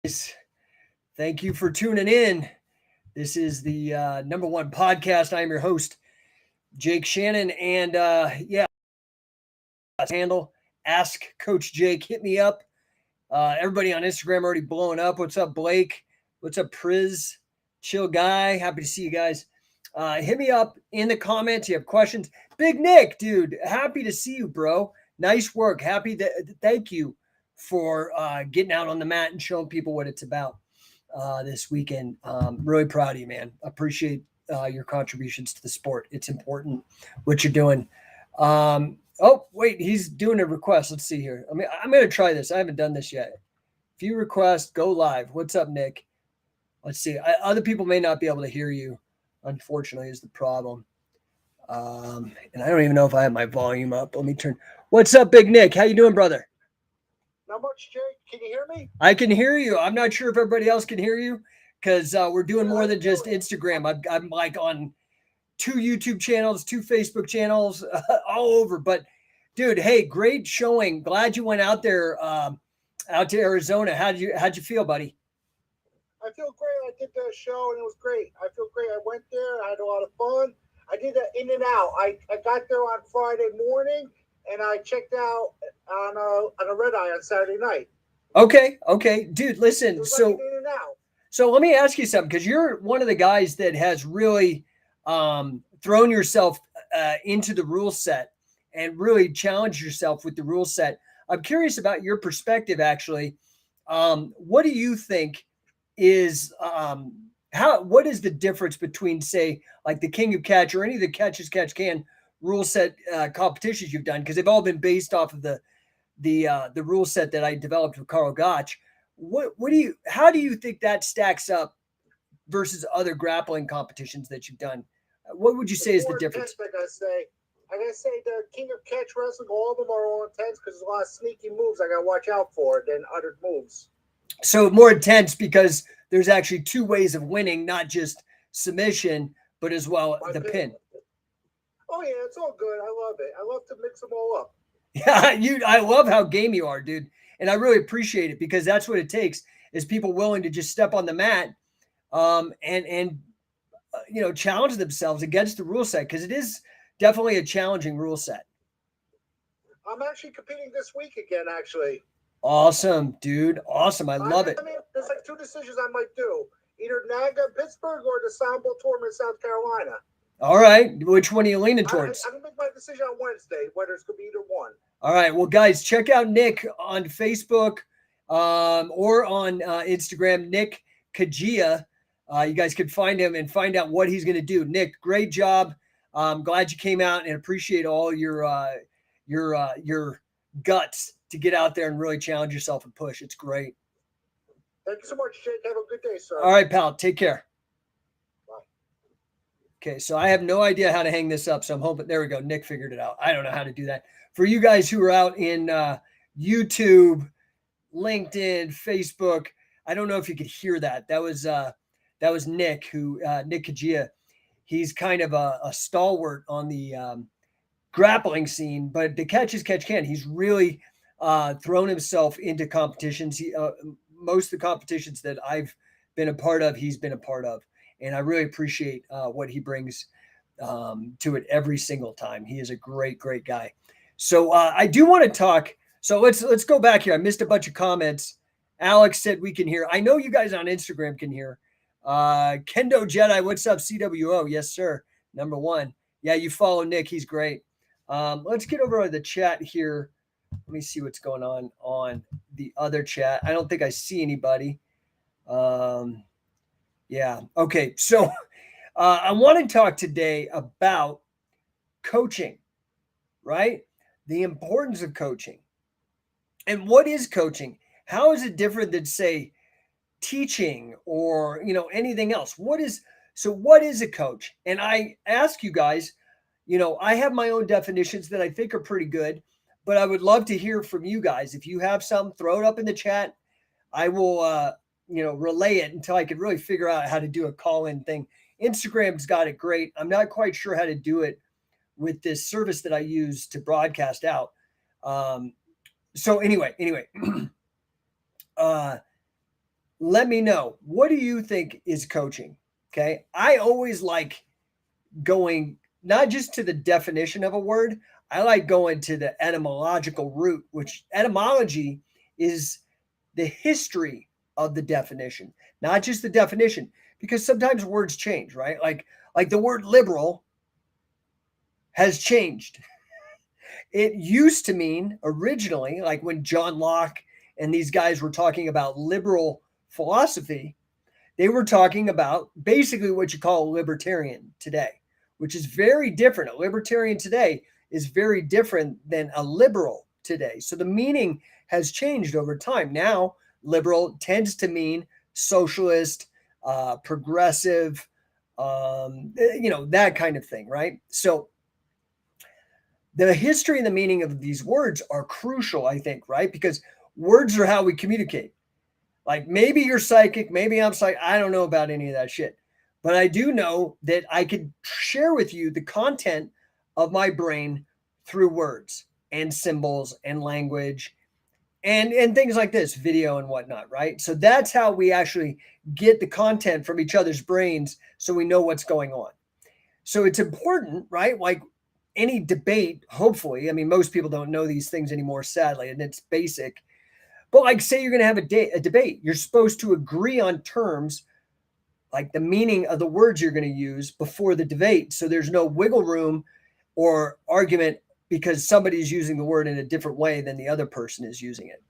guys. Thank you for tuning in. This is the number one podcast. I am your host, Jake Shannon. And handle Ask Coach Jake. Hit me up. Everybody on Instagram already blowing up. What's up, Blake? What's up, Priz? Chill guy. Happy to see you guys. Hit me up in the comments. You have questions. Big Nick, dude. Happy to see you, bro. Nice work. Thank you for getting out on the mat and showing people what it's about this weekend. Really proud of you, man. Appreciate your contributions to the sport. It's important what you're doing. Oh, wait, he's doing a request. Let's see here. I'm going to try this. I haven't done this yet. If you request, go live. What's up, Nick? Let's see. Other people may not be able to hear you, unfortunately, is the problem. And I don't even know if I have my volume up. Let me turn. What's up, Big Nick? How you doing, brother? Not much, Jake. Can you hear me? I can hear you. I'm not sure if everybody else can hear you because we're doing more than just Instagram. I'm like on 2 YouTube channels, 2 Facebook channels, all over. But dude, hey, great showing. Glad you went out there, out to Arizona. How'd you feel, buddy? I feel great. I did the show and it was great. I feel great. I went there. I had a lot of fun. I did the in and out. I got there on Friday morning and I checked out on a red eye on Saturday night. Okay, dude. Listen, so like in and out. So let me ask you something because you're one of the guys that has really thrown yourself into the rule set and really challenged yourself with the rule set. I'm curious about your perspective, actually. What do you think is what is the difference between, say, like the King of Catch or any of the Catch as Catch Can rule set competitions you've done? Because they've all been based off of the rule set that I developed with Carl Gotch. How do you think that stacks up versus other grappling competitions that you've done? What would you say is the difference? Intense, I gotta say the King of Catch Wrestling, all of them are all intense because there's a lot of sneaky moves I gotta watch out for than other moves. So more intense because there's actually 2 ways of winning, not just submission, but as well the pin. Oh yeah, it's all good. I love it. I love to mix them all up. Yeah, I love how game you are, dude. And I really appreciate it because that's what it takes is people willing to just step on the mat and challenge themselves against the rule set because it is definitely a challenging rule set. I'm actually competing this week again, actually. Awesome, dude. Awesome. I love it. I mean, there's like 2 decisions I might do. Either NAGA Pittsburgh or the Sambo Tournament South Carolina. All right. Which one are you leaning towards? I'm going to make my decision on Wednesday, whether it's going to be either one. All right. Well, guys, check out Nick on Facebook or on Instagram, Nick Kajia. You guys could find him and find out what he's going to do. Nick, great job. I'm glad you came out and appreciate all your guts to get out there and really challenge yourself and push. It's great. Thank you so much, Jake. Have a good day, sir. All right, pal. Take care. Bye. Okay, so I have no idea how to hang this up, so I'm hoping. There we go. Nick figured it out. I don't know how to do that. For you guys who are out in YouTube, LinkedIn, Facebook, I don't know if you could hear that. That was Nick, Nick Kajia. He's kind of a stalwart on the grappling scene, but the Catch as Catch Can, he's really thrown himself into competitions. Most of the competitions that I've been a part of, he's been a part of. And I really appreciate what he brings to it every single time. He is a great, great guy. So I do want to talk. So let's go back here. I missed a bunch of comments. Alex said we can hear. I know you guys on Instagram can hear. Kendo Jedi, what's up, CWO? Yes, sir. Number 1. Yeah, you follow Nick. He's great. Let's get over to the chat here. Let me see what's going on the other chat. I don't think I see anybody. Yeah. Okay. So I want to talk today about coaching, right? The importance of coaching. And what is coaching? How is it different than, say, teaching or, anything else? What is a coach? And I ask you guys, I have my own definitions that I think are pretty good, but I would love to hear from you guys. If you have some, throw it up in the chat. I will, relay it until I could really figure out how to do a call-in thing. Instagram's got it great. I'm not quite sure how to do it with this service that I use to broadcast out. So anyway, let me know. What do you think is coaching? Okay. I always like going not just to the definition of a word, I like going to the etymological root, which etymology is the history of the definition, not just the definition, because sometimes words change, right? Like the word liberal has changed. It used to mean originally, like when John Locke and these guys were talking about liberal philosophy, they were talking about basically what you call a libertarian today, which is very different. A libertarian today is very different than a liberal today. So the meaning has changed over time. Now, liberal tends to mean socialist, progressive, that kind of thing, right? So the history and the meaning of these words are crucial, I think, right? Because words are how we communicate. Like maybe you're psychic, maybe I'm psychic. I don't know about any of that shit. But I do know that I could share with you the content of my brain through words and symbols and language and things like this, video and whatnot, right? So that's how we actually get the content from each other's brains so we know what's going on. So it's important, right? Like any debate, hopefully. I mean, most people don't know these things anymore, sadly, and it's basic. But like, say you're going to have a debate, you're supposed to agree on terms, like the meaning of the words you're going to use before the debate, so there's no wiggle room or argument because somebody's using the word in a different way than the other person is using it,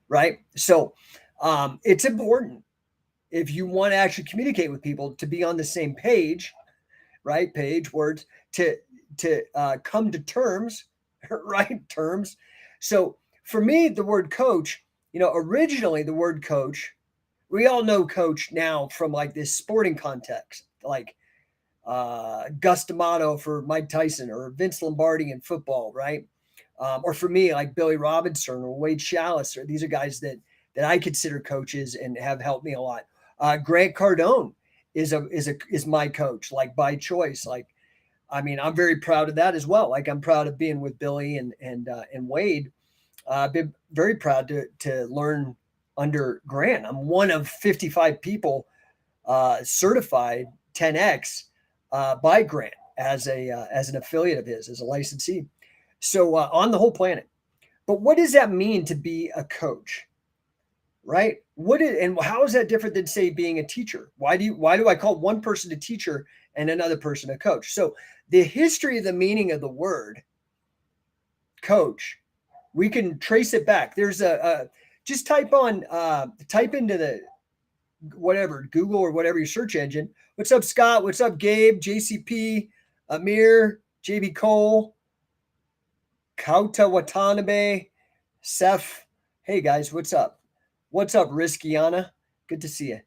right? So it's important if you want to actually communicate with people to be on the same page, right? Page words to come to terms, right? Terms. So for me, the word coach, originally the word coach, we all know coach now from like this sporting context, like Gus D'Amato for Mike Tyson or Vince Lombardi in football, right? Or for me, like Billy Robinson or Wade Chalice, or these are guys that I consider coaches and have helped me a lot. Grant Cardone is my coach, like by choice. Like, I mean, I'm very proud of that as well. Like, I'm proud of being with Billy and Wade. I've been very proud to learn under Grant. I'm one of 55 people certified 10x by Grant as an affiliate of his, as a licensee. So on the whole planet. But what does that mean to be a coach? Right? And how is that different than, say, being a teacher? Why do I call one person a teacher and another person a coach? So the history of the meaning of the word coach, we can trace it back. There's just type into the whatever, Google or whatever your search engine. What's up, Scott? What's up, Gabe? JCP, Amir, JB Cole, Kauta Watanabe, Seth. Hey guys, what's up? What's up, Riskiana? Good to see you.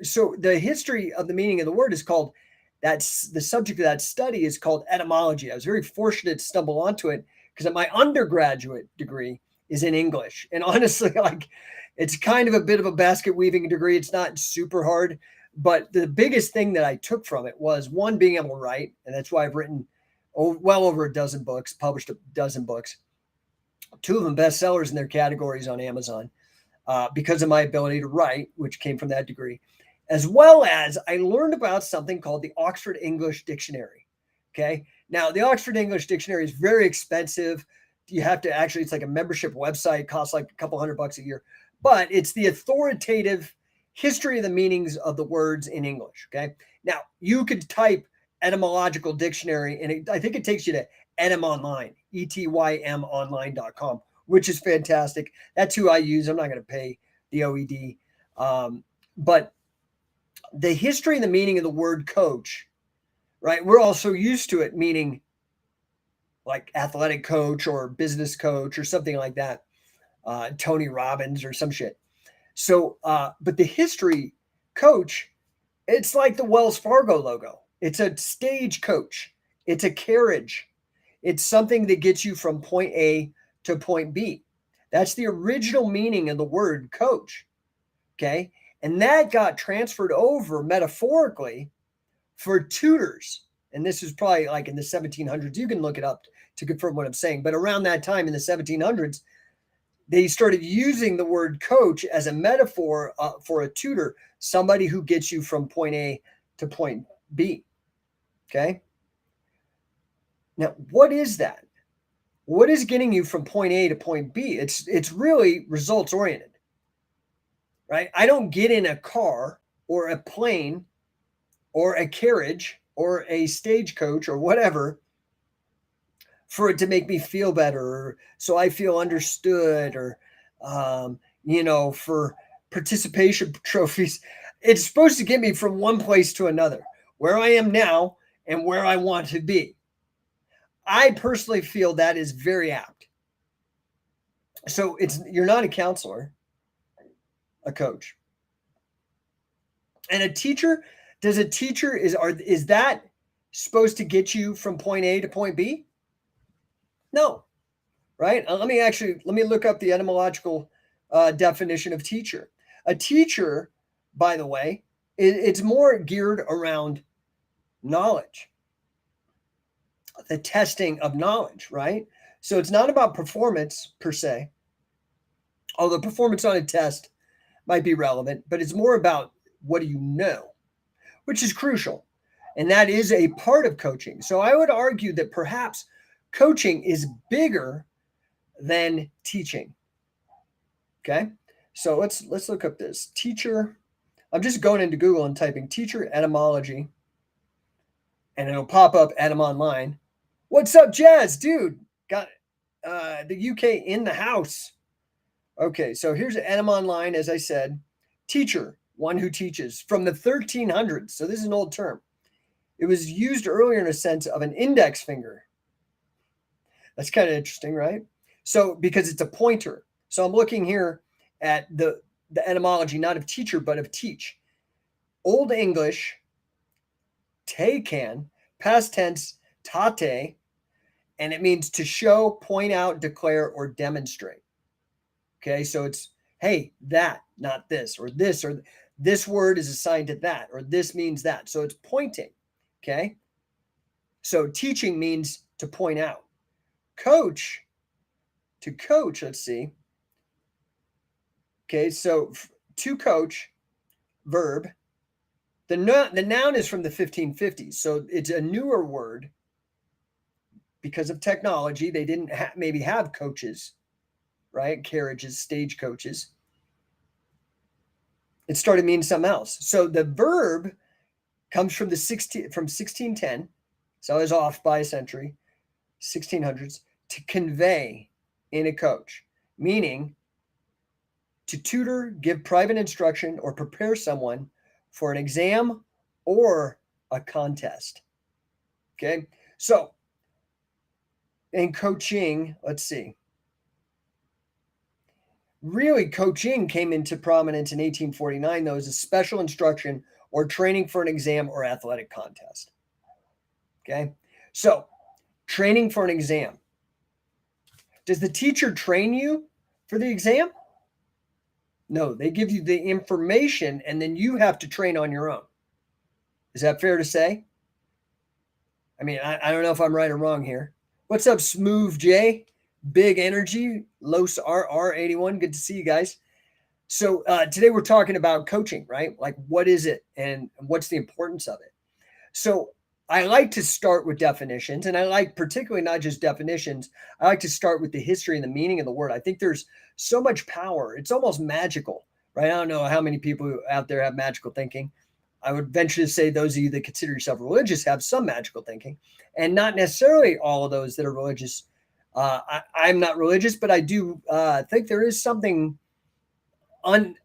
So the history of the meaning of the word is called, that's the subject of that study is called etymology. I was very fortunate to stumble onto it because my undergraduate degree is in English. And honestly, like, it's kind of a bit of a basket weaving degree. It's not super hard, but the biggest thing that I took from it was, one, being able to write. And that's why I've written well over a dozen books, published a dozen books, 2 of them bestsellers in their categories on Amazon. Because of my ability to write, which came from that degree, as well as I learned about something called the Oxford English Dictionary. Okay. Now, the Oxford English Dictionary is very expensive. You have to actually, it's like a membership website, costs like a couple $100 a year, but it's the authoritative history of the meanings of the words in English. Okay. Now, you could type etymological dictionary, and I think it takes you to Etym Online, ETYM online.com, which is fantastic. That's who I use. I'm not going to pay the OED. But the history and the meaning of the word coach, right? We're all so used to it meaning like athletic coach or business coach or something like that. Tony Robbins or some shit. So, but the history coach, it's like the Wells Fargo logo. It's a stage coach. It's a carriage. It's something that gets you from point A to point B. That's the original meaning of the word coach. Okay. And that got transferred over metaphorically for tutors. And this is probably like in the 1700s. You can look it up to confirm what I'm saying. But around that time in the 1700s, they started using the word coach as a metaphor for a tutor, somebody who gets you from point A to point B. Okay. Now, what is that? What is getting you from point A to point B? It's really results oriented, right? I don't get in a car or a plane or a carriage or a stagecoach or whatever for it to make me feel better, or so I feel understood, or for participation trophies. It's supposed to get me from one place to another, where I am now and where I want to be. I personally feel that is very apt. So you're not a counselor, a coach. And a teacher, is that supposed to get you from point A to point B? No. Right? Let me look up the etymological definition of teacher. A teacher, by the way, it's more geared around knowledge, the testing of knowledge, right? So it's not about performance per se, although performance on a test might be relevant, but it's more about what do you know, which is crucial. And that is a part of coaching. So I would argue that perhaps coaching is bigger than teaching. Okay. So let's look up this teacher. I'm just going into Google and typing teacher etymology, and it'll pop up Etym Online. What's up, Jazz? Dude, got the UK in the house. Okay, so here's Etym Online, as I said. Teacher, one who teaches, from the 1300s. So this is an old term. It was used earlier in a sense of an index finger. That's kind of interesting, right? So because it's a pointer. So I'm looking here at the etymology, not of teacher, but of teach. Old English, tekan, past tense, tate, and it means to show, point out, declare, or demonstrate. Okay, so it's, hey, that, not this, or this word is assigned to that, or this means that. So it's pointing. Okay, so teaching means to point out. Coach, to coach, let's see. Okay, so to coach, verb. The noun is from the 1550s, so it's a newer word because of technology. They didn't maybe have coaches, right? Carriages, stage coaches. It started meaning something else. So the verb comes from 1610. So I was off by a century, 1600s, to convey in a coach, meaning to tutor, give private instruction, or prepare someone for an exam or a contest. Okay, so in coaching, let's see. Really, coaching came into prominence in 1849, though, as a special instruction or training for an exam or athletic contest. Okay, so training for an exam. Does the teacher train you for the exam? No, they give you the information and then you have to train on your own. Is that fair to say? I mean, I don't know if I'm right or wrong here. What's up, Smooth J? Big Energy, Los RR81. Good to see you guys. So today we're talking about coaching, right? Like, what is it and what's the importance of it? So I like to start with definitions, and I like particularly not just definitions. I like to start with the history and the meaning of the word. I think there's so much power. It's almost magical, right? I don't know how many people out there have magical thinking. I would venture to say those of you that consider yourself religious have some magical thinking, and not necessarily all of those that are religious. I'm not religious, but I do think there is something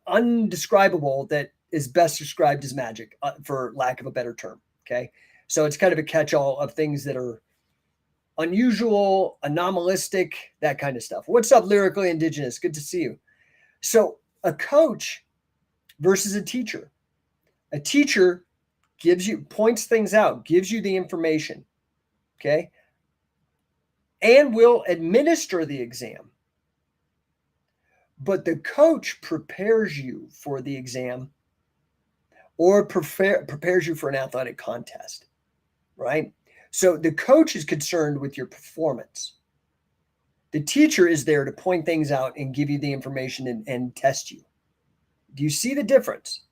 undescribable that is best described as magic, for lack of a better term. Okay. So it's kind of a catch-all of things that are unusual, anomalistic, that kind of stuff. What's up, Lyrically Indigenous? Good to see you. So a coach versus a teacher. A teacher points things out, gives you the information, okay, and will administer the exam. But the coach prepares you for the exam or prepares you for an athletic contest, right? So the coach is concerned with your performance. The teacher is there to point things out and give you the information and test you. Do you see the difference?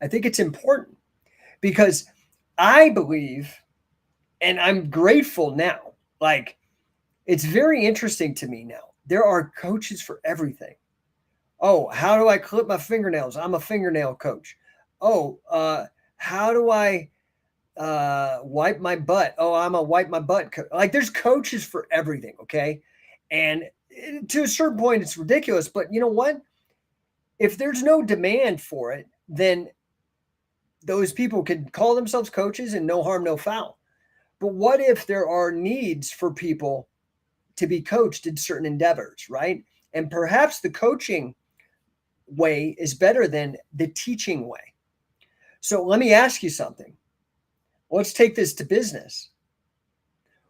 I think it's important because I believe, and I'm grateful now, like it's very interesting to me now. There are coaches for everything. Oh, how do I clip my fingernails? I'm a fingernail coach. Oh, how do I wipe my butt? Oh, I'm a wipe my butt. Like there's coaches for everything. Okay. And to a certain point, it's ridiculous. But you know what? If there's no demand for it, then those people can call themselves coaches and no harm, no foul. But what if there are needs for people to be coached in certain endeavors, right? And perhaps the coaching way is better than the teaching way. So let me ask you something. Let's take this to business.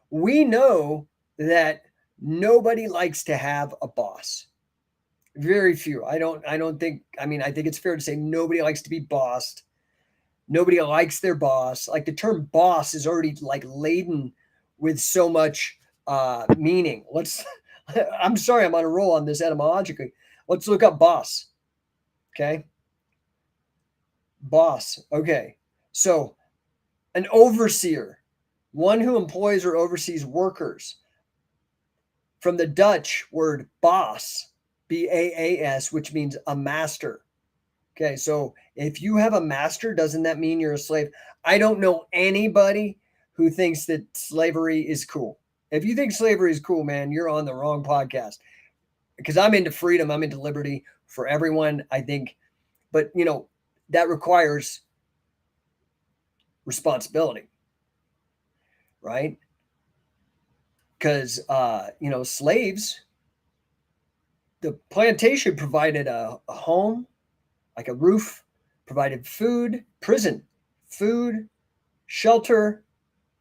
We know that nobody likes to have a boss. Very few. I think it's fair to say nobody likes to be bossed. Nobody likes their boss. Like the term boss is already like laden with so much meaning. I'm sorry, I'm on a roll on this etymologically. Let's look up boss. Okay. Boss. Okay. So an overseer, one who employs or oversees workers. From the Dutch word baas, B-A-A-S, which means a master. Okay, so if you have a master, doesn't that mean you're a slave? I don't know anybody who thinks that slavery is cool. If you think slavery is cool, man, you're on the wrong podcast. Because I'm into freedom, I'm into liberty for everyone, I think. But, that requires responsibility, right? Because, slaves, the plantation provided a home, like a roof, provided food, prison, food, shelter,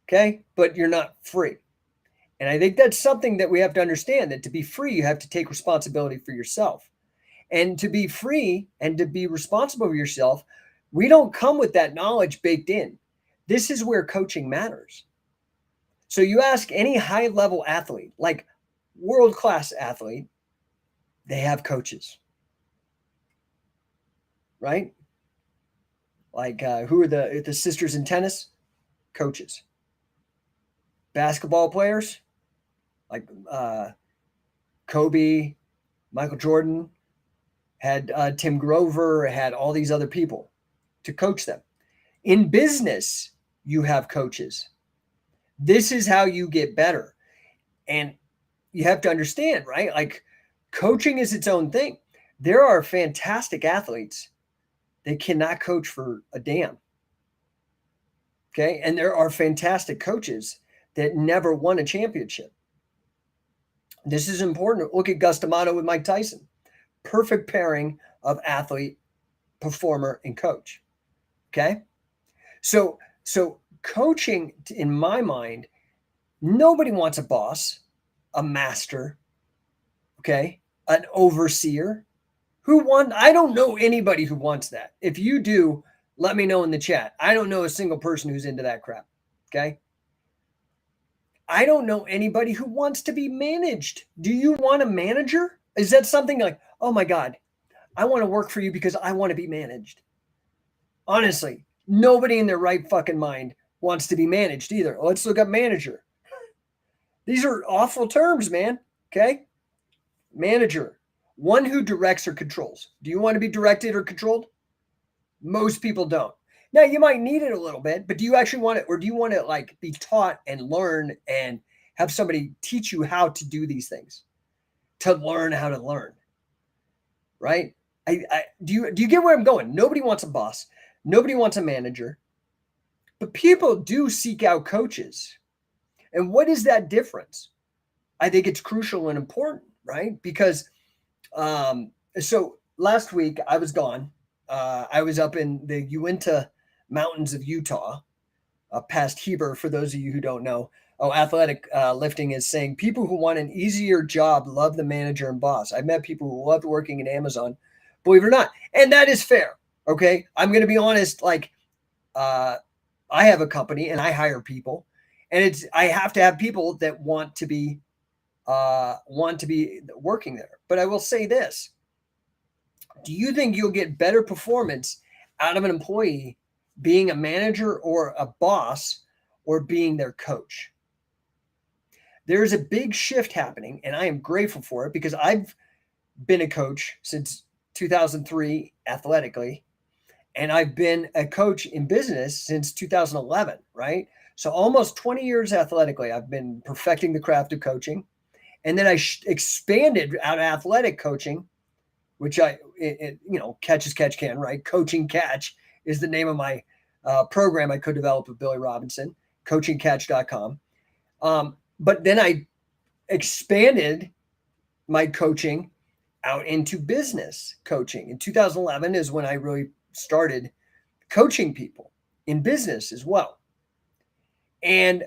okay? But you're not free. And I think that's something that we have to understand, that to be free, you have to take responsibility for yourself. And to be free and to be responsible for yourself, we don't come with that knowledge baked in. This is where coaching matters. So you ask any high-level athlete, like world-class athlete, they have coaches, right? Like who are the sisters in tennis? Coaches. Basketball players, like Kobe, Michael Jordan, had Tim Grover, had all these other people to coach them. In business, you have coaches. This is how you get better. And you have to understand, right? Like coaching is its own thing. There are fantastic athletes that cannot coach for a damn. Okay. And there are fantastic coaches that never won a championship. This is important. Look at Gus D'Amato with Mike Tyson. Perfect pairing of athlete, performer, and coach. Okay. So coaching, in my mind, nobody wants a boss, a master, okay, an overseer. I don't know anybody who wants that. If you do, let me know in the chat. I don't know a single person who's into that crap. Okay. I don't know anybody who wants to be managed. Do you want a manager? Is that something like, oh my God, I want to work for you because I want to be managed? Honestly, nobody in their right fucking mind wants to be managed either. Let's look up manager. These are awful terms, man. Okay. Manager, one who directs or controls. Do you want to be directed or controlled? Most people don't. Now you might need it a little bit, but do you actually want it, or do you want to like be taught and learn and have somebody teach you how to do these things, to learn how to learn, right? Do you get where I'm going? Nobody wants a boss. Nobody wants a manager, but people do seek out coaches. And what is that difference? I think it's crucial and important, right? Because so last week I was gone. I was up in the Uinta Mountains of Utah, past Heber, for those of you who don't know. Oh, Athletic Lifting is saying people who want an easier job love the manager and boss. I've met people who loved working at Amazon, believe it or not. And that is fair. Okay. I'm going to be honest. Like, I have a company and I hire people, and I have to have people that want to be want to be working there. But I will say this. Do you think you'll get better performance out of an employee being a manager or a boss or being their coach? There's a big shift happening, and I am grateful for it because I've been a coach since 2003 athletically, and I've been a coach in business since 2011, right? So almost 20 years athletically, I've been perfecting the craft of coaching. And then I expanded out of athletic coaching, which catch as catch can, right? Coaching Catch is the name of my program I co-developed with Billy Robinson, coachingcatch.com. But then I expanded my coaching out into business coaching. In 2011 is when I really started coaching people in business as well. And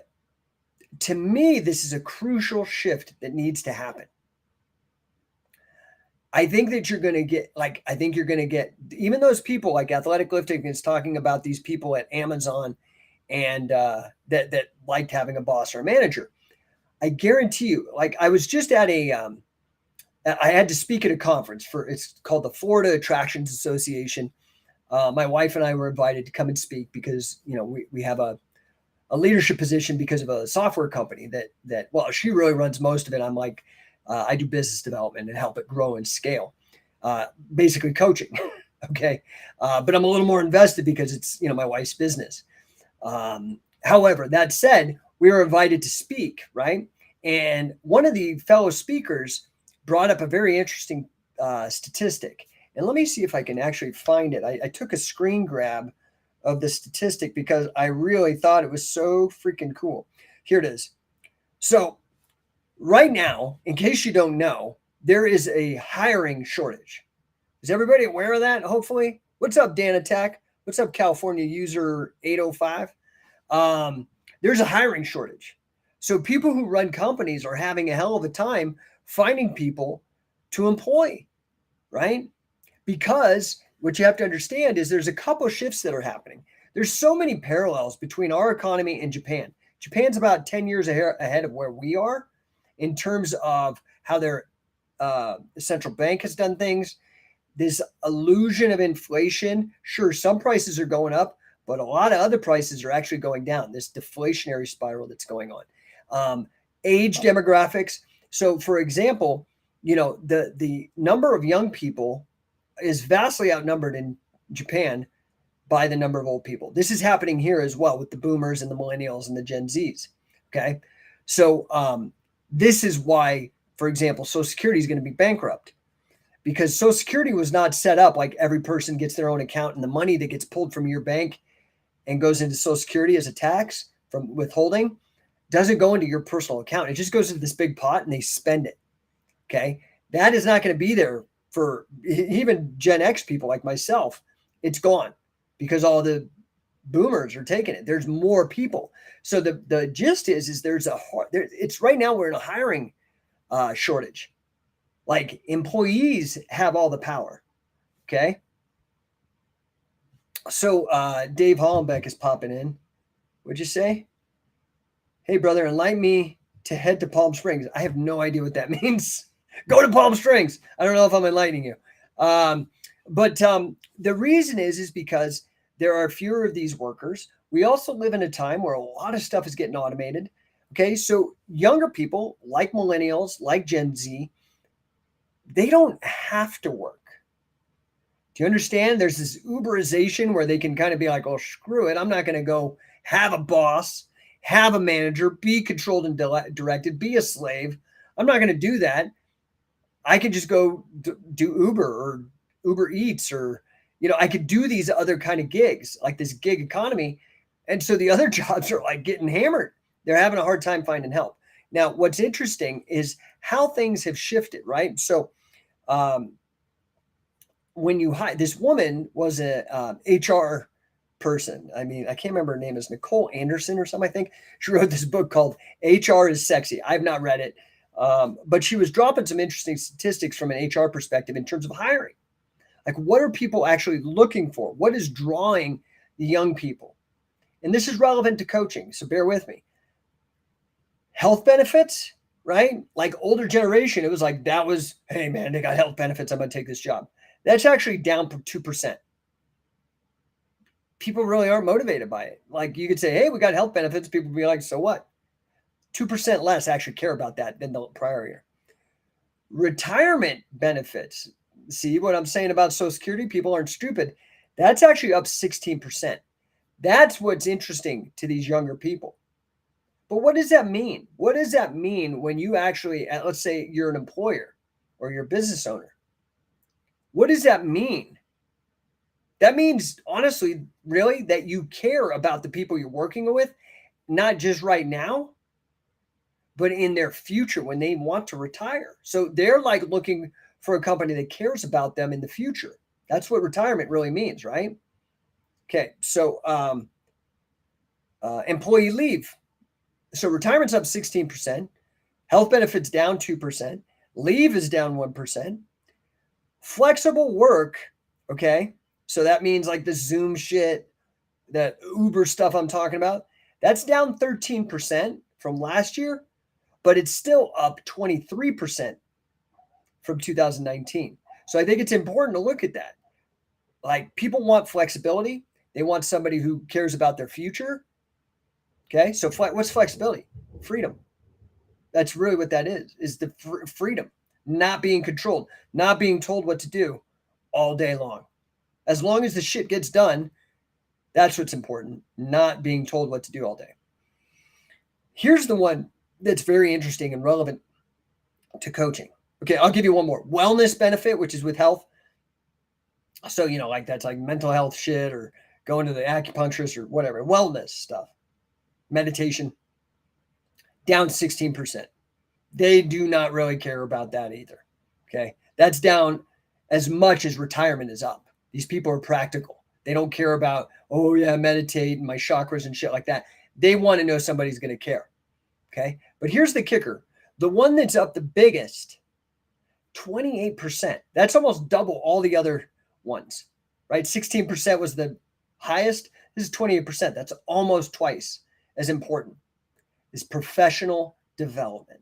to me, this is a crucial shift that needs to happen. I think that you're going to get, even those people like Athletic Lifting is talking about these people at Amazon and that liked having a boss or a manager. I guarantee you, like I was just at I had to speak at a conference it's called the Florida Attractions Association. My wife and I were invited to come and speak because, we have a leadership position because of a software company that she really runs most of it. I'm like, I do business development and help it grow and scale, basically coaching. Okay. But I'm a little more invested because it's, my wife's business. However, that said, we were invited to speak, right? And one of the fellow speakers brought up a very interesting statistic. And let me see if I can actually find it. I took a screen grab of the statistic because I really thought it was so freaking cool. Here it is. So right now, in case you don't know, there is a hiring shortage. Is everybody aware of that? Hopefully. What's up, Dan Attack? What's up, California user 805? There's a hiring shortage. So people who run companies are having a hell of a time finding people to employ, right? Because what you have to understand is there's a couple of shifts that are happening. There's so many parallels between our economy and Japan. Japan's about 10 years ahead of where we are in terms of how their central bank has done things. This illusion of inflation, sure, some prices are going up, but a lot of other prices are actually going down. This deflationary spiral that's going on. Age demographics. So, for example, the number of young people is vastly outnumbered in Japan by the number of old people. This is happening here as well with the boomers and the millennials and the Gen Zs. Okay. So this is why, for example, Social Security is going to be bankrupt because Social Security was not set up like every person gets their own account and the money that gets pulled from your bank and goes into Social Security as a tax from withholding doesn't go into your personal account. It just goes into this big pot and they spend it. Okay. That is not going to be there for even Gen X people like myself. It's gone because all the boomers are taking it. There's more people. So the gist is it's right now we're in a hiring shortage. Like employees have all the power. Okay. So Dave Hollenbeck is popping in. What'd you say? Hey brother, enlighten me to head to Palm Springs. I have no idea what that means. Go to Palm Springs. I don't know if I'm enlightening you. But the reason is because there are fewer of these workers. We also live in a time where a lot of stuff is getting automated. Okay. So younger people like millennials, like Gen Z, they don't have to work. Do you understand? There's this Uberization where they can kind of be like, oh, screw it. I'm not going to go have a boss, have a manager, be controlled and directed, be a slave. I'm not going to do that. I could just go do Uber or Uber Eats or, I could do these other kind of gigs, like this gig economy. And so the other jobs are like getting hammered. They're having a hard time finding help. Now, what's interesting is how things have shifted, right? So when you hire, this woman was a HR person. I mean, I can't remember her name is Nicole Anderson or something. I think she wrote this book called HR is Sexy. I've not read it. But she was dropping some interesting statistics from an HR perspective in terms of hiring. Like, what are people actually looking for? What is drawing the young people? And this is relevant to coaching, so bear with me. Health benefits, right? Like older generation, it was like, that was, hey man, they got health benefits, I'm going to take this job. That's actually down from 2%. People really aren't motivated by it. Like you could say, hey, we got health benefits. People would be like, so what? 2% less actually care about that than the prior year. Retirement benefits. See what I'm saying about Social Security? People aren't stupid. That's actually up 16%. That's what's interesting to these younger people. But what does that mean? What does that mean when you actually, let's say you're an employer or you're a business owner? What does that mean? That means, honestly, really, that you care about the people you're working with, not just right now, but in their future when they want to retire. So they're like looking for a company that cares about them in the future. That's what retirement really means, right? Okay, so employee leave. So retirement's up 16%, health benefits down 2%, leave is down 1%. Flexible work, okay, so that means like the Zoom shit, the Uber stuff I'm talking about, that's down 13% from last year, but it's still up 23% from 2019. So I think it's important to look at that. Like people want flexibility. They want somebody who cares about their future. Okay, so what's flexibility? Freedom. That's really what that is the freedom, not being controlled, not being told what to do all day long. As long as the shit gets done, that's what's important, not being told what to do all day. Here's the one that's very interesting and relevant to coaching. Okay, I'll give you one more. Wellness benefit, which is with health. So, like that's like mental health shit or going to the acupuncturist or whatever. Wellness stuff. Meditation. Down 16%. They do not really care about that either. Okay. That's down as much as retirement is up. These people are practical. They don't care about, oh yeah, meditate and my chakras and shit like that. They want to know somebody's going to care. Okay. But here's the kicker. The one that's up the biggest, 28%. That's almost double all the other ones, right? 16% was the highest. This is 28%. That's almost twice as important. Is professional development.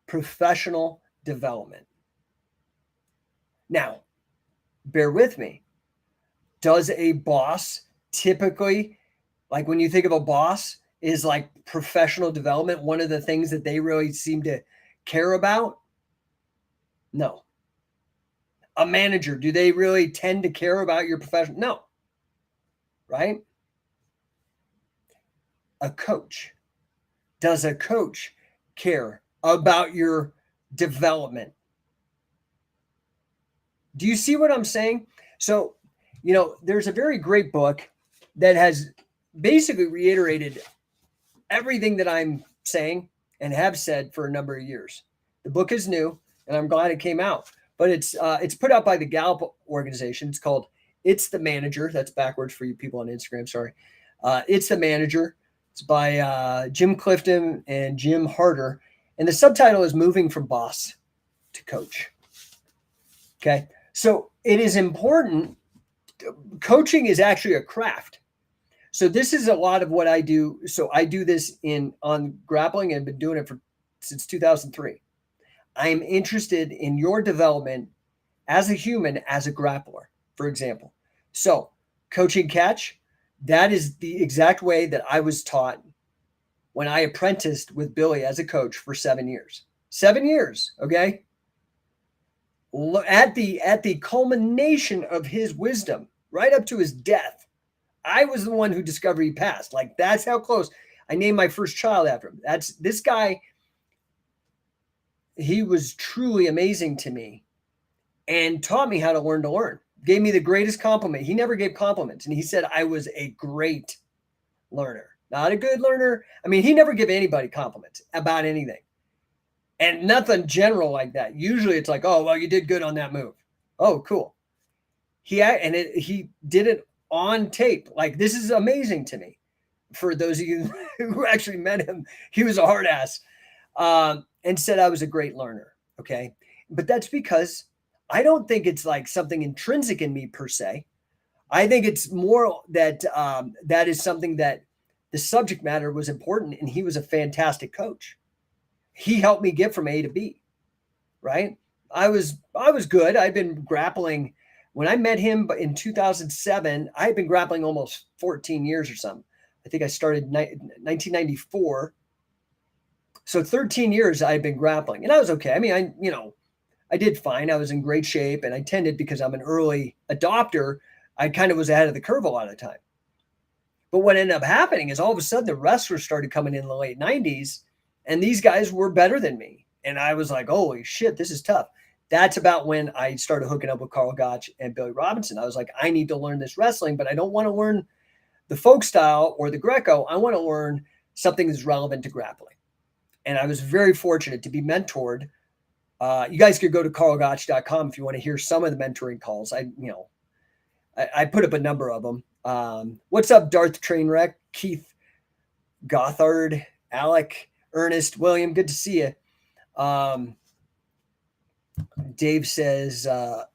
Professional development. Now, bear with me. Does a boss typically, like when you think of a boss, is like professional development one of the things that they really seem to care about? No. A manager, do they really tend to care about your profession? No. Right? A coach. Does a coach care about your development? Do you see what I'm saying? So, there's a very great book that has basically reiterated everything that I'm saying and have said for a number of years. The book is new, and I'm glad it came out. But it's put out by the Gallup organization. It's called "It's the Manager." That's backwards for you people on Instagram. Sorry, "It's the Manager." It's by Jim Clifton and Jim Harder, and the subtitle is "Moving from Boss to Coach." Okay, so it is important. Coaching is actually a craft. So this is a lot of what I do. So I do this on grappling and been doing it since 2003. I am interested in your development as a human, as a grappler, for example. So coaching catch, that is the exact way that I was taught when I apprenticed with Billy as a coach for 7 years. 7 years, okay? At the culmination of his wisdom, right up to his death, I was the one who discovered he passed. Like, that's how close. I named my first child after him. That's this guy. He was truly amazing to me and taught me how to learn. Gave me the greatest compliment. He never gave compliments. And he said I was a great learner, not a good learner. I mean, he never gave anybody compliments about anything. And nothing general like that. Usually it's like, oh, well, you did good on that move. Oh, cool. He did it on tape. Like, this is amazing to me. For those of you who actually met him, he was a hard ass. And said I was a great learner. Okay. But that's because I don't think it's like something intrinsic in me per se. I think it's more that that is something that the subject matter was important, and he was a fantastic coach. he helped me get from A to B, right? I was good. I'd been grappling when I met him in 2007. I had been grappling almost 14 years or something. I think I started 1994. So 13 years I had been grappling, and I was okay. I mean, I did fine. I was in great shape, and I tended, because I'm an early adopter, I kind of was ahead of the curve a lot of the time. But what ended up happening is all of a sudden the wrestlers started coming in the late 90s, and these guys were better than me. And I was like, holy shit, this is tough. That's about when I started hooking up with Carl Gotch and Billy Robinson. I was like, I need to learn this wrestling, but I don't want to learn the folk style or the Greco. I want to learn something that's relevant to grappling. And I was very fortunate to be mentored. You guys could go to carlgotch.com if you want to hear some of the mentoring calls. I put up a number of them. What's up, Darth Trainwreck, Keith Gothard, Alec, Ernest, William, good to see you. Dave says,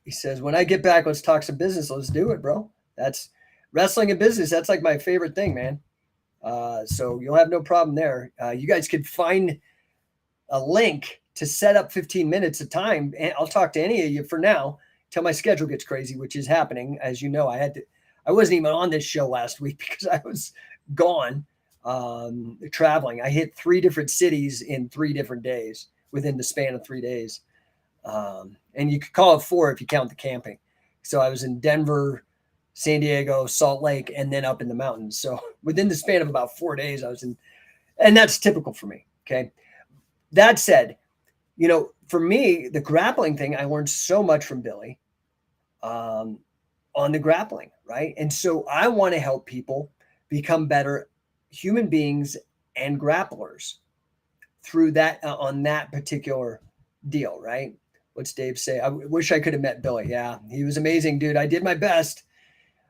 he says, when I get back, let's talk some business. Let's do it, bro. That's wrestling and business. That's like my favorite thing, man. So you'll have no problem there. You guys could find a link to set up 15 minutes of time. And I'll talk to any of you for now till my schedule gets crazy, which is happening. As you know, I wasn't even on this show last week because I was gone traveling. I hit 3 different cities in 3 different days within the span of 3 days. And you could call it 4 if you count the camping. So I was in Denver, San Diego, Salt Lake, and then up in the mountains. So within the span of about 4 days, I was in, and that's typical for me. Okay. That said, for me, the grappling thing, I learned so much from Billy on the grappling, right? And so I want to help people become better human beings and grapplers through that on that particular deal, right? What's Dave say? I wish I could have met Billy. Yeah, he was amazing, dude. I did my best.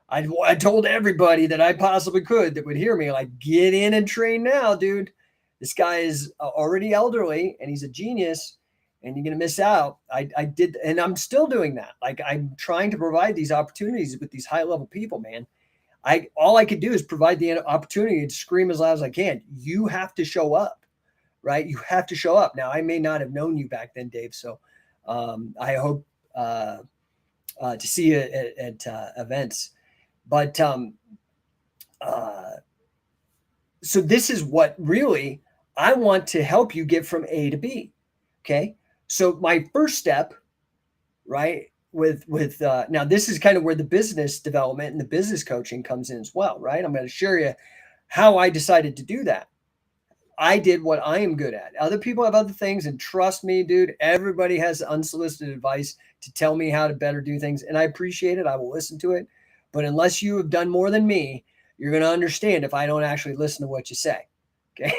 I told everybody that I possibly could that would hear me, like, get in and train now, dude. This guy is already elderly and he's a genius and you're going to miss out. I did, and I'm still doing that. Like, I'm trying to provide these opportunities with these high level people, man. All I could do is provide the opportunity to scream as loud as I can. You have to show up, right? You have to show up. Now, I may not have known you back then, Dave. So I hope to see you at events. But so this is what really I want to help you get from A to B. Okay. So my first step, right, with now this is kind of where the business development and the business coaching comes in as well, right? I'm going to share you how I decided to do that. I did what I am good at. Other people have other things, and trust me, dude, everybody has unsolicited advice to tell me how to better do things, and I appreciate it. I will listen to it. But unless you have done more than me, you're going to understand if I don't actually listen to what you say. Okay.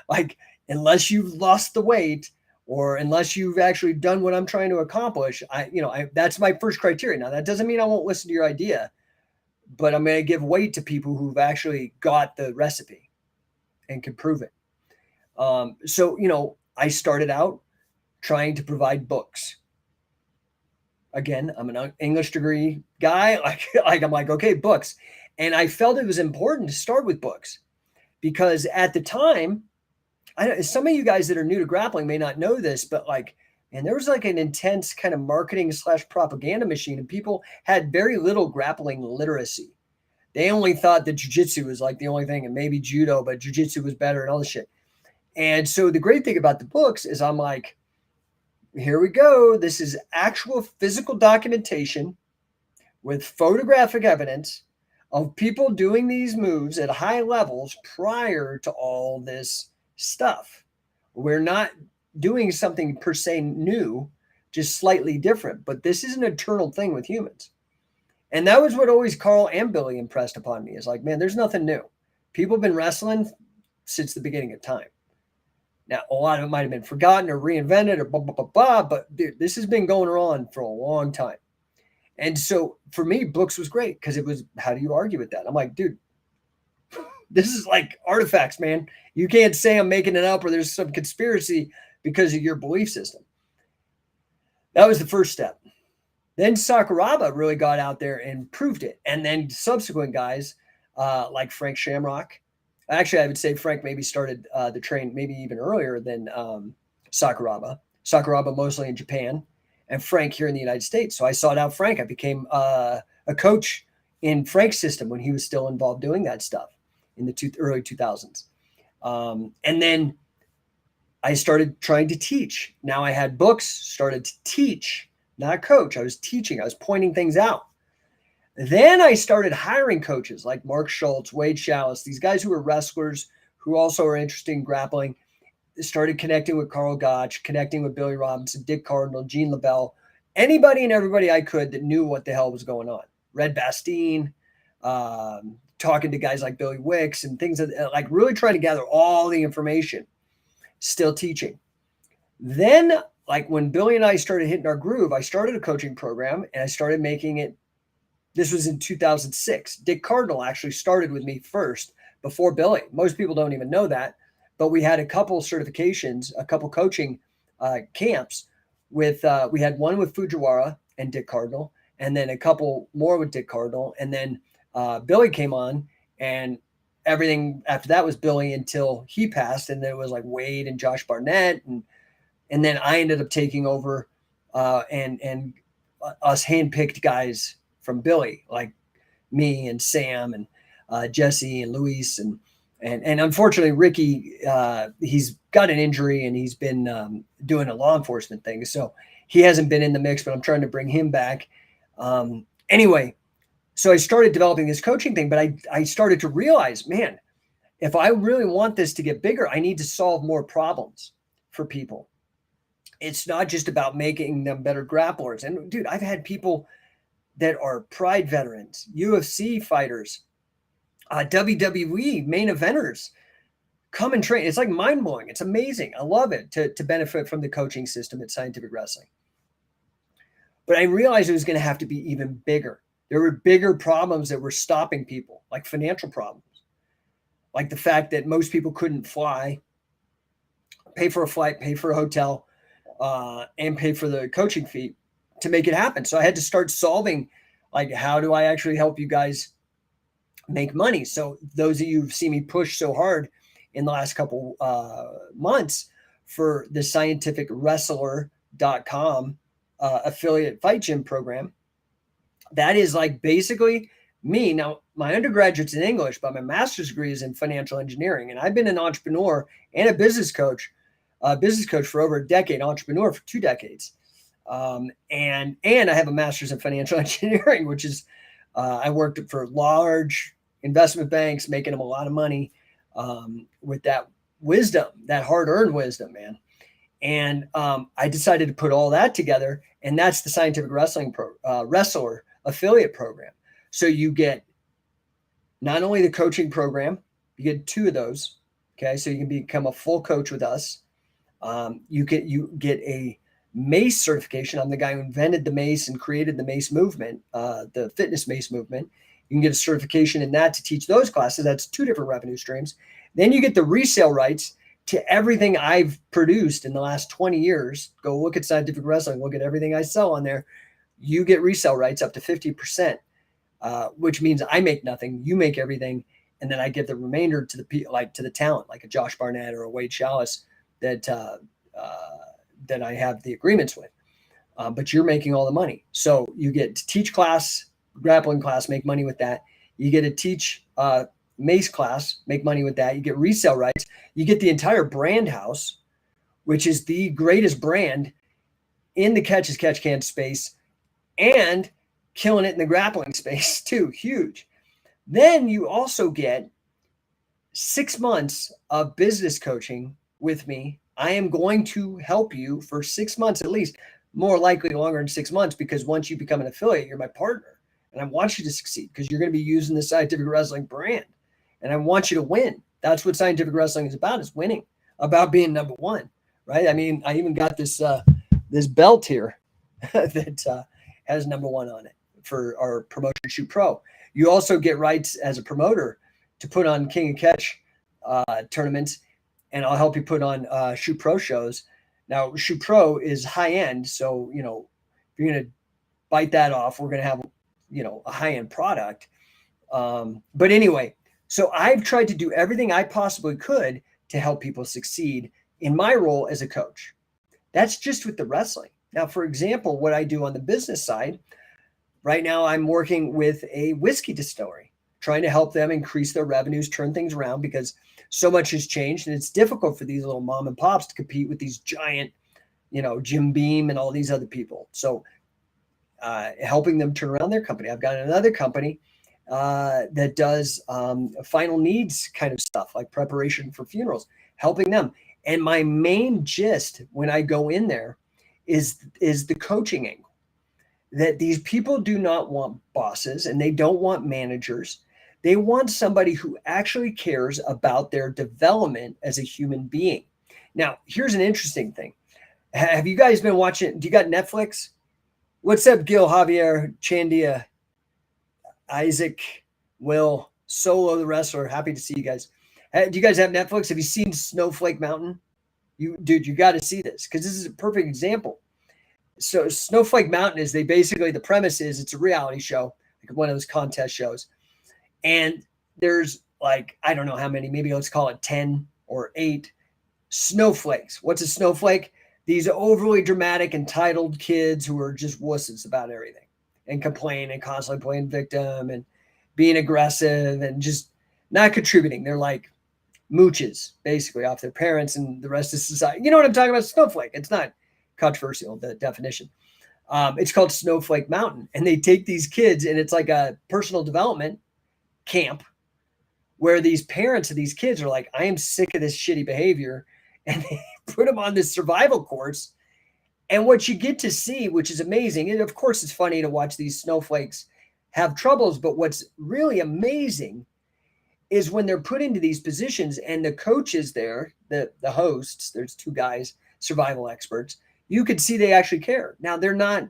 Like, unless you've lost the weight or unless you've actually done what I'm trying to accomplish, that's my first criteria. Now, that doesn't mean I won't listen to your idea, but I'm going to give weight to people who've actually got the recipe and can prove it. So, I started out trying to provide books. Again, I'm an English degree guy. I'm like, okay, books. And I felt it was important to start with books because at the time, some of you guys that are new to grappling may not know this, but there was like an intense kind of marketing / propaganda machine, and people had very little grappling literacy. They only thought that jiu-jitsu was like the only thing, and maybe judo, but jiu-jitsu was better and all this shit. And so the great thing about the books is I'm like, here we go. This is actual physical documentation with photographic evidence of people doing these moves at high levels prior to all this stuff. We're not doing something per se new, just slightly different, but this is an eternal thing with humans. And that was what always Carl and Billy impressed upon me, is like, man, there's nothing new. People have been wrestling since the beginning of time. Now, a lot of it might have been forgotten or reinvented or blah, blah, blah, blah, but dude, this has been going on for a long time. And so for me, books was great because it was, how do you argue with that? I'm like, dude, this is like artifacts, man. You can't say I'm making it up or there's some conspiracy because of your belief system. That was the first step. Then Sakuraba really got out there and proved it. And then subsequent guys like Frank Shamrock, Actually, I would say Frank maybe started the train maybe even earlier than Sakuraba. Sakuraba mostly in Japan, and Frank here in the United States. So I sought out Frank. I became a coach in Frank's system when he was still involved doing that stuff in the early 2000s. And then I started trying to teach. Now I had books, started to teach, not coach. I was teaching, I was pointing things out. Then I started hiring coaches like Mark Schultz, Wade Chalice, these guys who were wrestlers who also are interested in grappling. Started connecting with Carl Gotch, connecting with Billy Robinson, Dick Cardinal, Gene LaBelle, anybody and everybody I could that knew what the hell was going on. Red Bastine, talking to guys like Billy Wicks and things like really trying to gather all the information, still teaching. Then, like when Billy and I started hitting our groove, I started a coaching program and I started making it. This was in 2006. Dick Cardinal actually started with me first before Billy. Most people don't even know that, but we had a couple certifications, a couple coaching camps with, we had one with Fujiwara and Dick Cardinal, and then a couple more with Dick Cardinal. And then Billy came on, and everything after that was Billy until he passed. And then it was like Wade and Josh Barnett. And then I ended up taking over and us handpicked guys from Billy, like me and Sam and Jesse and Luis and unfortunately Ricky, he's got an injury and he's been doing a law enforcement thing, so he hasn't been in the mix. But I'm trying to bring him back. Anyway, so I started developing this coaching thing, but I started to realize, man, if I really want this to get bigger, I need to solve more problems for people. It's not just about making them better grapplers. And dude, I've had people that are Pride veterans, UFC fighters, WWE main eventers come and train. It's like mind blowing. It's amazing. I love it to benefit from the coaching system at Scientific Wrestling. But I realized it was going to have to be even bigger. There were bigger problems that were stopping people, like financial problems, like the fact that most people couldn't fly, pay for a flight, pay for a hotel, and pay for the coaching fee to make it happen. So I had to start solving, like, how do I actually help you guys make money? So those of you who've seen me push so hard in the last couple months for the scientificwrestler.com affiliate fight gym program, that is like basically me. Now, my undergraduate's in English, but my master's degree is in financial engineering. And I've been an entrepreneur and a business coach for over a decade, entrepreneur for 2 decades. And I have a master's in financial engineering, which is, I worked for large investment banks, making them a lot of money with that wisdom, that hard-earned wisdom, man. And I decided to put all that together, and that's the Scientific Wrestling Wrestler affiliate program. So you get not only the coaching program, you get 2 of those. Okay, so you can become a full coach with us. You get a MACE certification. I'm the guy who invented the MACE and created the MACE movement, the fitness MACE movement. You can get a certification in that to teach those classes. That's 2 different revenue streams. Then you get the resale rights to everything I've produced in the last 20 years. Go look at Scientific Wrestling, look at everything I sell on there. You get resale rights up to 50%, which means I make nothing, you make everything, and then I give the remainder to the talent, like a Josh Barnett or a Wade Chalice that I have the agreements with. But you're making all the money. So you get to teach class, grappling class, make money with that. You get to teach MACE class, make money with that. You get resale rights. You get the entire brand house, which is the greatest brand in the catch as catch can space and killing it in the grappling space too. Huge. Then you also get 6 months of business coaching with me. I am going to help you for 6 months at least, more likely longer than 6 months, because once you become an affiliate, you're my partner. And I want you to succeed because you're going to be using the Scientific Wrestling brand. And I want you to win. That's what Scientific Wrestling is about, is winning, about being number one, right? I mean, I even got this this belt here that has number 1 on it for our promotion, Shoot Pro. You also get rights as a promoter to put on King of Catch tournaments, and I'll help you put on Shoot Pro shows. Now, Shoot Pro is high end, so if you're going to bite that off, we're going to have a high end product. But anyway, So I've tried to do everything I possibly could to help people succeed in my role as a coach. That's just with the wrestling. Now, for example, what I do on the business side, right now I'm working with a whiskey distillery, trying to help them increase their revenues, turn things around, because so much has changed and it's difficult for these little mom and pops to compete with these giant, Jim Beam and all these other people. So helping them turn around their company. I've got another company that does final needs kind of stuff, like preparation for funerals, helping them. And my main gist when I go in there is the coaching angle, that these people do not want bosses and they don't want managers. They want somebody who actually cares about their development as a human being. Now, here's an interesting thing. Have you guys been watching? Do you got Netflix? What's up, Gil, Javier, Chandia, Isaac, Will, Solo, the wrestler? Happy to see you guys. Do you guys have Netflix? Have you seen Snowflake Mountain? You got to see this because this is a perfect example. So Snowflake Mountain is the premise is it's a reality show, like one of those contest shows. And there's like, I don't know how many, maybe let's call it 10 or 8 snowflakes. What's a snowflake? These overly dramatic, entitled kids who are just wusses about everything and complain and constantly playing victim and being aggressive and just not contributing. They're like mooches, basically, off their parents and the rest of society. You know what I'm talking about? Snowflake. It's not controversial, the definition. It's called Snowflake Mountain. And they take these kids, and it's like a personal development camp where these parents of these kids are like, I am sick of this shitty behavior. And they put them on this survival course. And what you get to see, which is amazing, and of course it's funny to watch these snowflakes have troubles, but what's really amazing is when they're put into these positions and the coaches there, the hosts, there's 2 guys, survival experts, you could see they actually care. Now they're not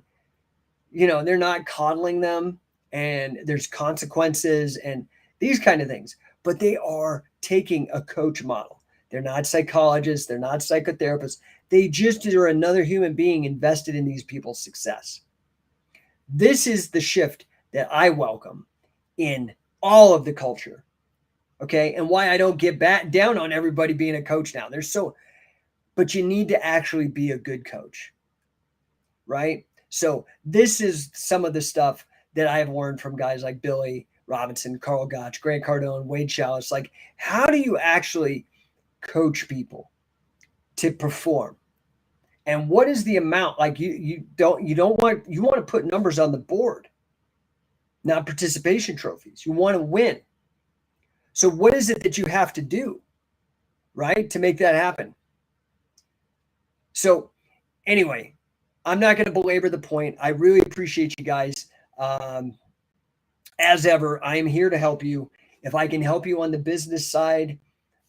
coddling them and there's consequences and these kind of things, but they are taking a coach model. They're not psychologists. They're not psychotherapists. They just are another human being invested in these people's success. This is the shift that I welcome in all of the culture. Okay. And why I don't get back down on everybody being a coach now. But you need to actually be a good coach. Right. So this is some of the stuff that I have learned from guys like Billy Robinson, Carl Gotch, Grant Cardone, Wade Chalice. Like, how do you actually coach people to perform? And what is the amount? Like you want to put numbers on the board, not participation trophies. You want to win. So what is it that you have to do, right, to make that happen? So anyway, I'm not going to belabor the point. I really appreciate you guys. As ever, I am here to help you. If I can help you on the business side,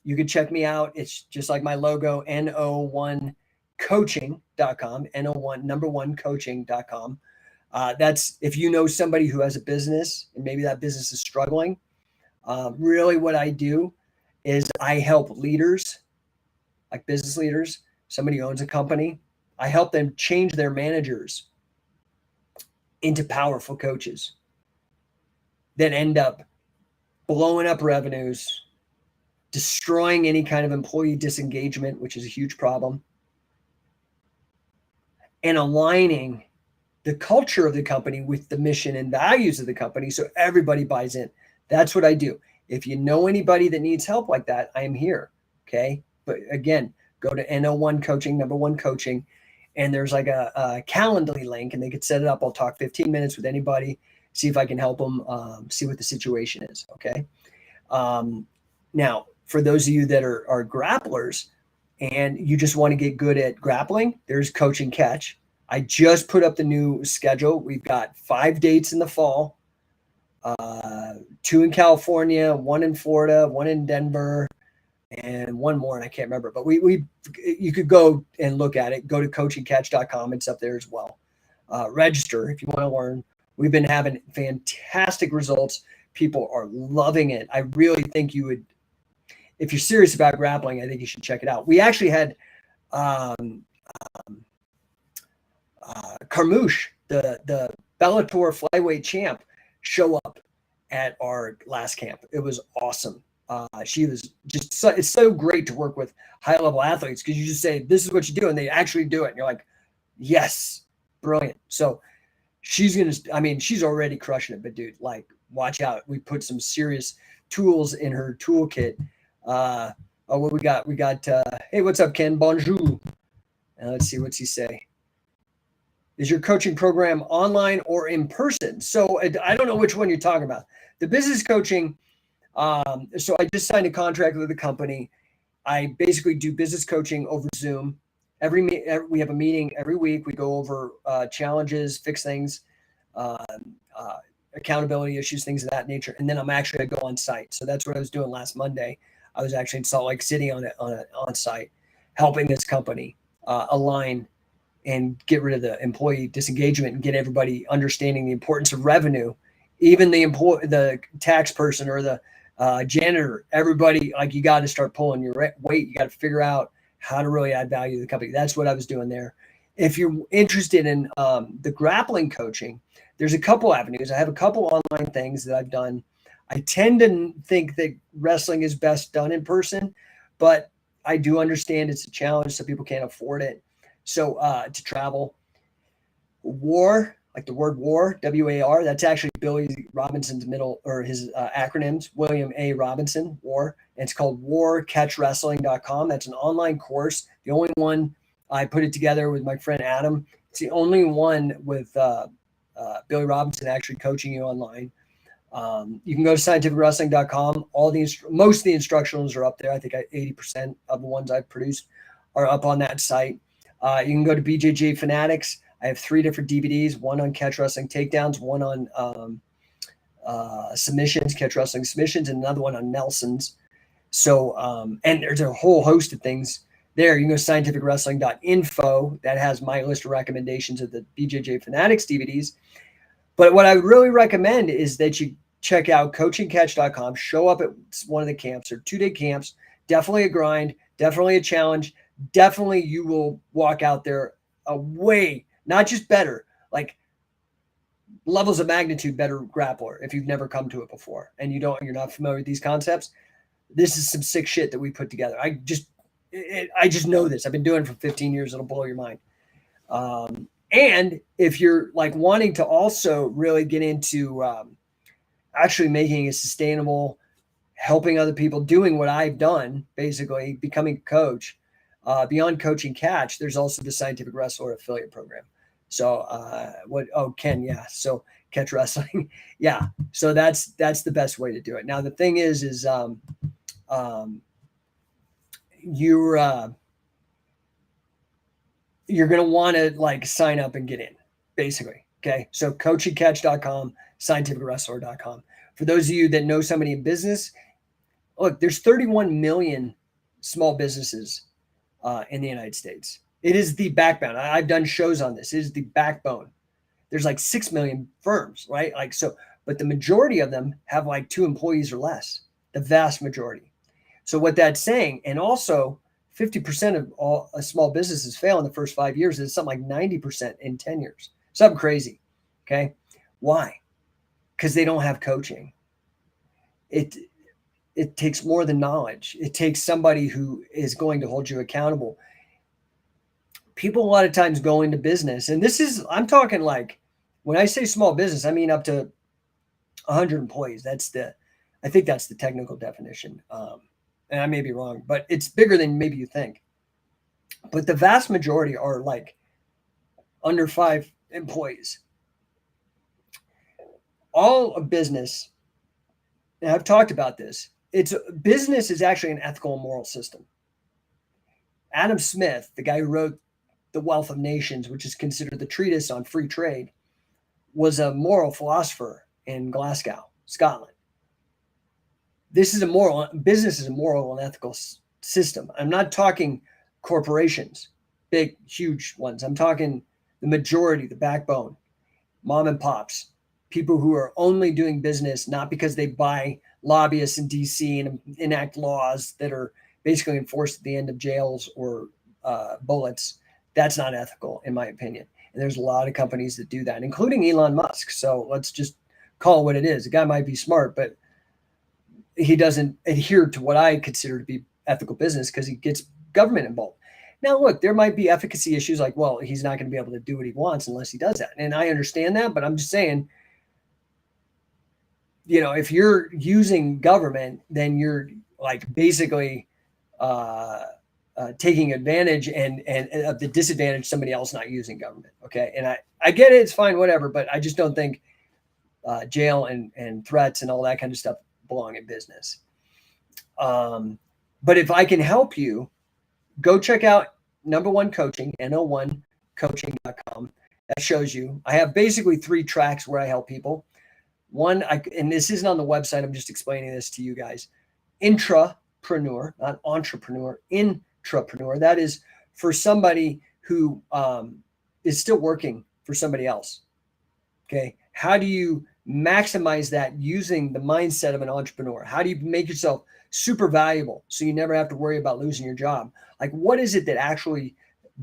you can check me out. It's just like my logo, no1coaching.com, no1coaching.com. That's if you know somebody who has a business and maybe that business is struggling. Really what I do is I help leaders, like business leaders, somebody who owns a company. I help them change their managers into powerful coaches that end up blowing up revenues, destroying any kind of employee disengagement, which is a huge problem, and aligning the culture of the company with the mission and values of the company so everybody buys in. That's what I do. If you know anybody that needs help like that, I am here. Okay. But again, go to No1 Coaching, #1 coaching, and there's like a Calendly link and they could set it up. I'll talk 15 minutes with anybody, see if I can help them, see what the situation is. Okay. Now, for those of you that are grapplers and you just want to get good at grappling, there's Coach and Catch. I just put up the new schedule. We've got 5 dates in the fall, 2 in California, 1 in Florida, 1 in Denver, and 1 more, and I can't remember. But you could go and look at it. Go to coachandcatch.com. It's up there as well. Register if you want to learn. We've been having fantastic results. People are loving it. I really think you would, if you're serious about grappling, I think you should check it out. We actually had Carmouche, the Bellator flyweight champ, show up at our last camp. It was awesome. She was just it's so great to work with high level athletes because you just say, this is what you do, and they actually do it. And you're like, yes, brilliant. So she's she's already crushing it, but dude, like, watch out. We put some serious tools in her toolkit. What we got? We got, hey, what's up, Ken? Bonjour. Let's see, what's he say? Is your coaching program online or in person? So I don't know which one you're talking about. The business coaching. So I just signed a contract with a company. I basically do business coaching over Zoom. We have a meeting every week. We go over challenges, fix things, accountability issues, things of that nature. And then I go on site. So that's what I was doing last Monday. I was actually in Salt Lake City on site, helping this company align and get rid of the employee disengagement and get everybody understanding the importance of revenue. Even the tax person or the janitor, everybody, like, you got to start pulling your weight. You got to figure out how to really add value to the company. That's what I was doing there. If you're interested in the grappling coaching, there's a couple avenues. I have a couple online things that I've done. I tend to think that wrestling is best done in person, but I do understand it's a challenge. Some people can't afford it. So to travel. WAR, like the word war, WAR, that's actually Billy Robinson's his acronyms, William A. Robinson, WAR. And it's called warcatchwrestling.com. That's an online course. The only one, I put it together with my friend Adam. It's the only one with Billy Robinson actually coaching you online. You can go to scientificwrestling.com. Most of the instructionals are up there. I think 80% of the ones I've produced are up on that site. You can go to BJJ Fanatics. I have 3 different DVDs, one on catch wrestling takedowns, one on submissions, catch wrestling submissions, and another one on Nelsons. So, and there's a whole host of things there. You can go to scientificwrestling.info. That has my list of recommendations of the BJJ Fanatics DVDs. But what I would really recommend is that you check out coachingcatch.com, show up at one of the camps. They're 2-day camps, definitely a grind, definitely a challenge. Definitely you will walk out there a way, not just better, like levels of magnitude better grappler if you've never come to it before and you're not familiar with these concepts. This is some sick shit that we put together. I just know this. I've been doing it for 15 years. It'll blow your mind. And if you're like wanting to also really get into actually making it sustainable, helping other people, doing what I've done, basically becoming a coach, beyond Coaching Catch, there's also the Scientific Wrestler affiliate program. So Ken, yeah. So Catch Wrestling. Yeah. So that's the best way to do it. Now, the thing is you're going to want to like sign up and get in, basically. Okay. So coachingcatch.com, scientificwrestler.com. For those of you that know somebody in business, look, there's 31 million small businesses in the United States. It is the backbone. I've done shows on this. It is the backbone. There's like 6 million firms, right? Like, so, but the majority of them have like 2 employees or less, the vast majority. So what that's saying, and also 50% of all small businesses fail in the first 5 years. It's something like 90% in 10 years. Something crazy. Okay. Why? Because they don't have coaching. It takes more than knowledge. It takes somebody who is going to hold you accountable. People a lot of times go into business, and I'm talking like, when I say small business, I mean up to 100 employees. I think that's the technical definition. And I may be wrong, but it's bigger than maybe you think. But the vast majority are like under 5 employees. All of business, and I've talked about this, business is actually an ethical and moral system. Adam Smith, the guy who wrote The Wealth of Nations, which is considered the treatise on free trade, was a moral philosopher in Glasgow, Scotland. Business is a moral and ethical system. I'm not talking corporations, big, huge ones. I'm talking the majority, the backbone, mom and pops, people who are only doing business not because they buy lobbyists in DC and enact laws that are basically enforced at the end of jails or bullets. That's not ethical, in my opinion. And there's a lot of companies that do that, including Elon Musk. So let's just call it what it is. The guy might be smart, but he doesn't adhere to what I consider to be ethical business because he gets government involved. Now, look, there might be efficacy issues like, well, he's not going to be able to do what he wants unless he does that. And I understand that, but I'm just saying, if you're using government, then you're like basically taking advantage and of the disadvantage somebody else not using government. Okay. And I get it. It's fine, whatever. But I just don't think jail and threats and all that kind of stuff belong in business. But if I can help you, go check out No1 Coaching, no1coaching.com. That shows you. I have basically 3 tracks where I help people. One, and this isn't on the website, I'm just explaining this to you guys. Intrapreneur, not entrepreneur, intrapreneur. That is for somebody who is still working for somebody else. Okay. How do you maximize that using the mindset of an entrepreneur? How do you make yourself super valuable so you never have to worry about losing your job? Like, what is it that actually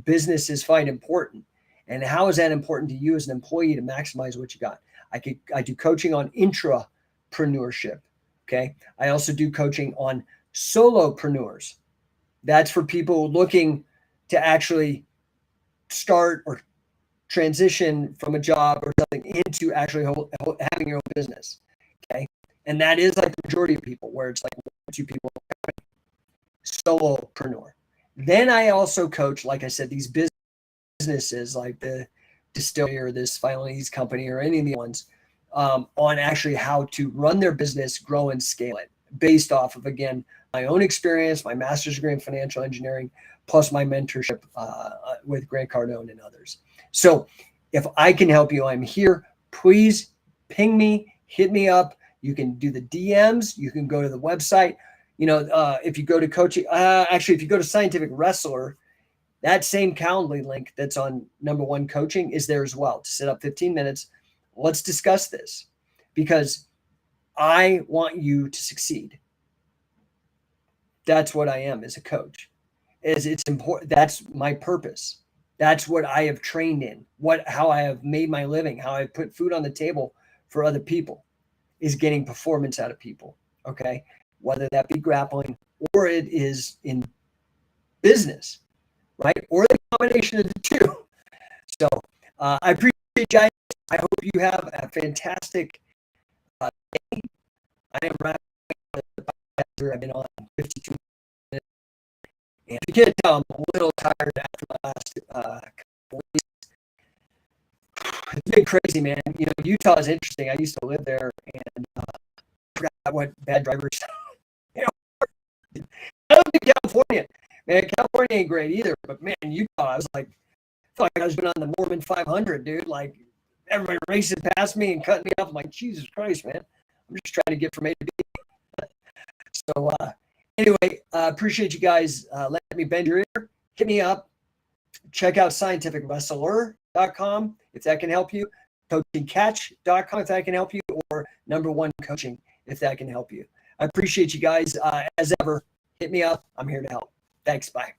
businesses find important? And how is that important to you as an employee to maximize what you got? I do coaching on intrapreneurship. Okay. I also do coaching on solopreneurs. That's for people looking to actually start or transition from a job or something into actually having your own business. Okay. And that is like the majority of people, where it's like 2 people, solopreneur. Then I also coach, like I said, these businesses like the distillery or this Vietnamese company or any of the ones on actually how to run their business, grow and scale it based off of, again, my own experience, my master's degree in financial engineering, plus my mentorship with Grant Cardone and others. So if I can help you, I'm here. Please ping me, hit me up. You can do the DMs. You can go to the website. If you go to coaching, actually, if you go to Scientific Wrestler, that same Calendly link that's on No1 Coaching is there as well to set up 15 minutes. Let's discuss this because I want you to succeed. That's what I am as a coach. It's important. That's my purpose. That's what I have trained in. How I have made my living, how I put food on the table for other people is getting performance out of people. Okay. Whether that be grappling or it is in business, right? Or the combination of the two. So I appreciate you guys. I hope you have a fantastic day. I am wrapping up the podcast. I've been on 52 minutes. And if you can't tell, I'm a little tired after my last couple weeks. It's been crazy, man. Utah is interesting. I used to live there and I forgot what bad drivers. I don't think California. Man, California ain't great either. But man, Utah, I was like, I felt like I was been on the Mormon 500, dude. Like everybody racing past me and cutting me off. I'm like, Jesus Christ, man. I'm just trying to get from A to B. So anyway, appreciate you guys letting me bend your ear. Hit me up. Check out scientificwrestler.com if that can help you. Coachingcatch.com if that can help you, or No1 Coaching if that can help you. I appreciate you guys. As ever, hit me up. I'm here to help. Thanks. Bye.